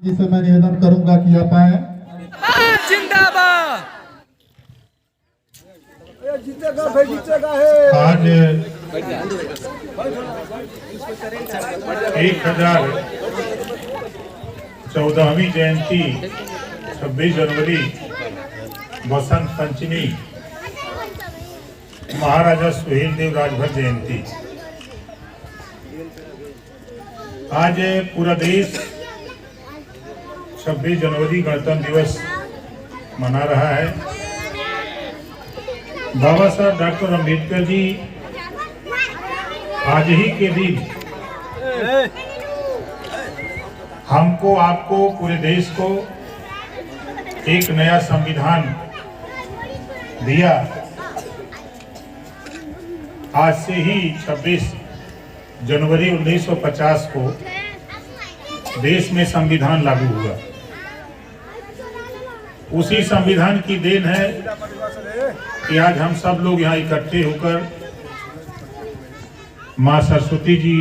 जिसे मैं निवेदन करूंगा कि आप आए। जिंदाबाद। जीतेगा भाई, जीतेगा है। आज 1014वीं जयंती 26 जनवरी बसंत पंचमी महाराजा सुहेलदेव राजभर जयंती। आज पूरा देश 26 जनवरी गणतंत्र दिवस मना रहा है। बाबा साहब डॉक्टर अम्बेडकर जी आज ही के दिन हमको, आपको, पूरे देश को एक नया संविधान दिया। आज से ही 26 जनवरी 1950 को देश में संविधान लागू हुआ। उसी संविधान की देन है कि आज हम सब लोग यहाँ इकट्ठे होकर माँ सरस्वती जी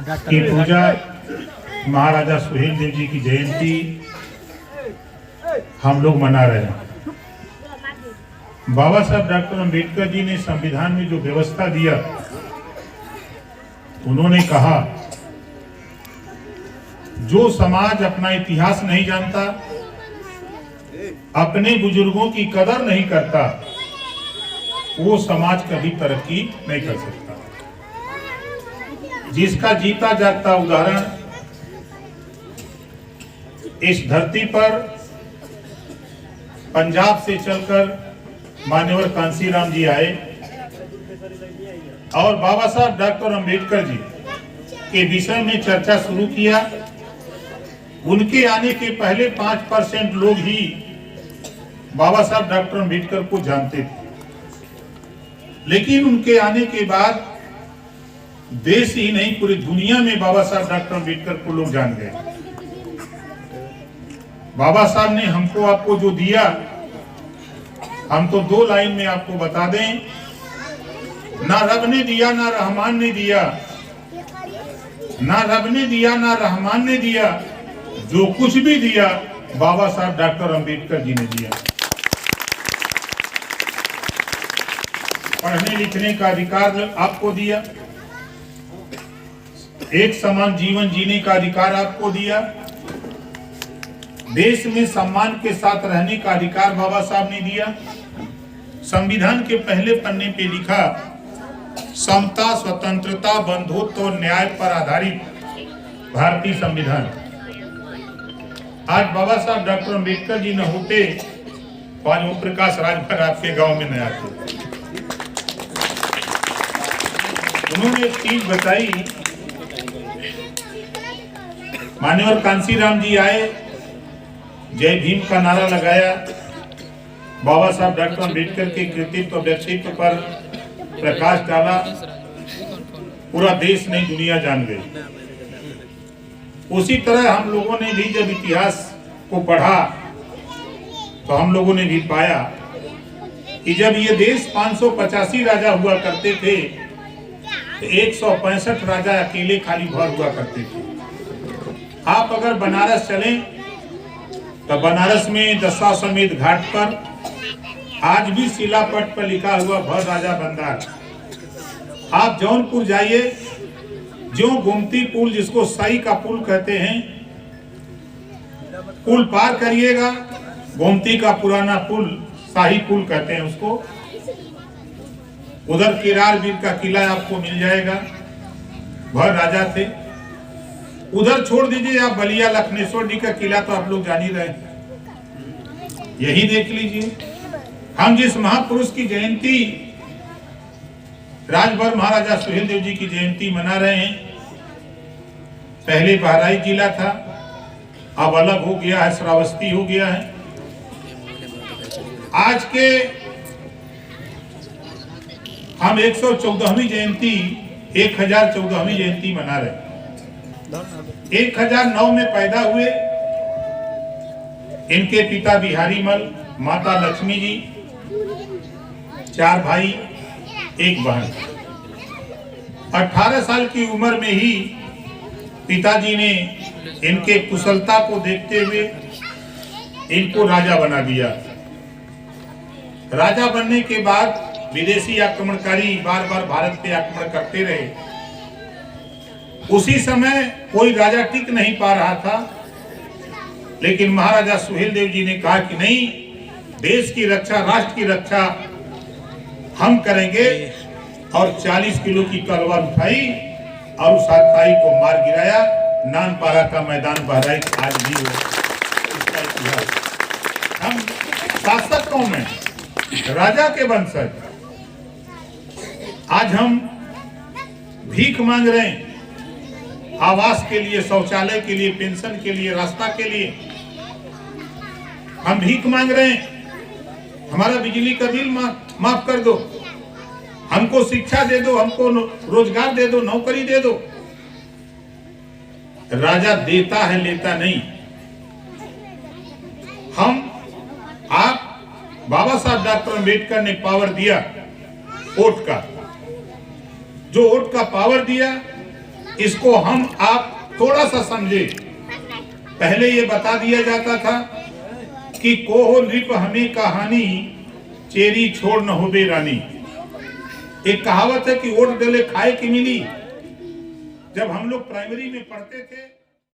की पूजा, महाराजा सुहेलदेव जी की जयंती हम लोग मना रहे हैं। बाबा साहब डॉक्टर अम्बेडकर जी ने संविधान में जो व्यवस्था दिया, उन्होंने कहा जो समाज अपना इतिहास नहीं जानता, अपने बुजुर्गों की कदर नहीं करता, वो समाज कभी तरक्की नहीं कर सकता। जिसका जीता जागता उदाहरण इस धरती पर पंजाब से चलकर मान्यवर कांसीराम जी आए और बाबा साहब डॉक्टर अम्बेडकर जी के विषय में चर्चा शुरू किया। उनके आने के पहले 5% लोग ही बाबा साहब डॉक्टर अम्बेडकर को जानते थे, लेकिन उनके आने के बाद देश ही नहीं पूरी दुनिया में बाबा साहब डॉक्टर अम्बेडकर को लोग जान गए। बाबा साहब ने हमको, आपको जो दिया, हम तो 2 लाइन में आपको बता दें, ना रब ने दिया ना रहमान ने दिया, ना रब ने दिया ना रहमान ने दिया, जो कुछ भी दिया बाबा साहब डॉक्टर अम्बेडकर जी ने दिया। पढ़ने लिखने का अधिकार आपको दिया, एक समान जीवन जीने का अधिकार आपको दिया, देश में सम्मान के साथ रहने का अधिकार बाबा साहब ने दिया। संविधान के पहले पन्ने पे लिखा, समता, स्वतंत्रता, बंधुत्व और न्याय पर आधारित भारतीय संविधान। आज बाबा साहब डॉक्टर अम्बेडकर जी न होते तो आज ओम प्रकाश राजभर आपके गांव में न आते। उन्होंने एक चीज बताई, मान्यवर कांसीराम जी आए, जय भीम का नारा लगाया, बाबा साहब डॉक्टर अम्बेडकर के कृतित्व व्यक्तित्व पर प्रकाश डाला, पूरा देश नहीं दुनिया जान गई। उसी तरह हम लोगों ने भी जब इतिहास को पढ़ा तो हम लोगों ने भी पाया कि जब ये देश 585 राजा हुआ करते थे तो 165 राजा अकेले खाली भर हुआ करते थे। आप अगर बनारस चलें तो बनारस में दशाश्वमेध घाट पर आज भी शिलापट पर लिखा हुआ भर राजा बंदार। आप जौनपुर जाइए, जो गोमती पुल, जिसको साई का पुल कहते हैं, पुल पार करिएगा, गोमती का पुराना पुल, शाही पुल कहते हैं उसको, उधर किरारवीर का किला आपको मिल जाएगा, भर राजा थे। उधर छोड़ दीजिए आप बलिया लखनेश्वर जी का किला, तो आप लोग जान ही रहे, यही देख लीजिए। हम जिस महापुरुष की जयंती, राजभर महाराजा सुहेलदेव जी की जयंती मना रहे हैं, पहले बहराइच जिला था, अब अलग हो गया है, श्रावस्ती हो गया है। आज के हम 114वीं जयंती, 1014वीं जयंती मना रहे हैं। 1009 में पैदा हुए, इनके पिता बिहारी मल, माता लक्ष्मी जी, 4 भाई 1 बहन। 18 साल की उम्र में ही पिताजी ने इनके कुशलता को देखते हुए इनको राजा बना दिया। राजा बनने के बाद विदेशी आक्रमणकारी बार बार भारत पे आक्रमण करते रहे। उसी समय कोई राजा टिक नहीं पा रहा था, लेकिन महाराजा सुहेलदेव जी ने कहा कि नहीं, देश की रक्षा, राष्ट्र की रक्षा हम करेंगे, और 40 किलो की तलवार उठाई और उस हाथाई को मार गिराया। नानपारा का मैदान बहराइच आज भी हो इसका इतिहास। हम शासक कौन है? राजा के वंशज। आज हम भीख मांग रहे हैं, आवास के लिए, शौचालय के लिए, पेंशन के लिए, रास्ता के लिए हम भीख मांग रहे हैं। हमारा बिजली का बिल माफ कर दो, हमको शिक्षा दे दो, हमको रोजगार दे दो, नौकरी दे दो। राजा देता है, लेता नहीं। आप बाबा साहब डॉक्टर अम्बेडकर ने पावर दिया वोट का, जो वोट का पावर दिया, इसको हम आप थोड़ा सा समझे। पहले ये बता दिया जाता था कि कोहो नृप हमें कहानी, चेरी छोड़ न हो बेरानी। एक कहावत है कि वोट देले खाए की मिली। जब हम लोग प्राइमरी में पढ़ते थे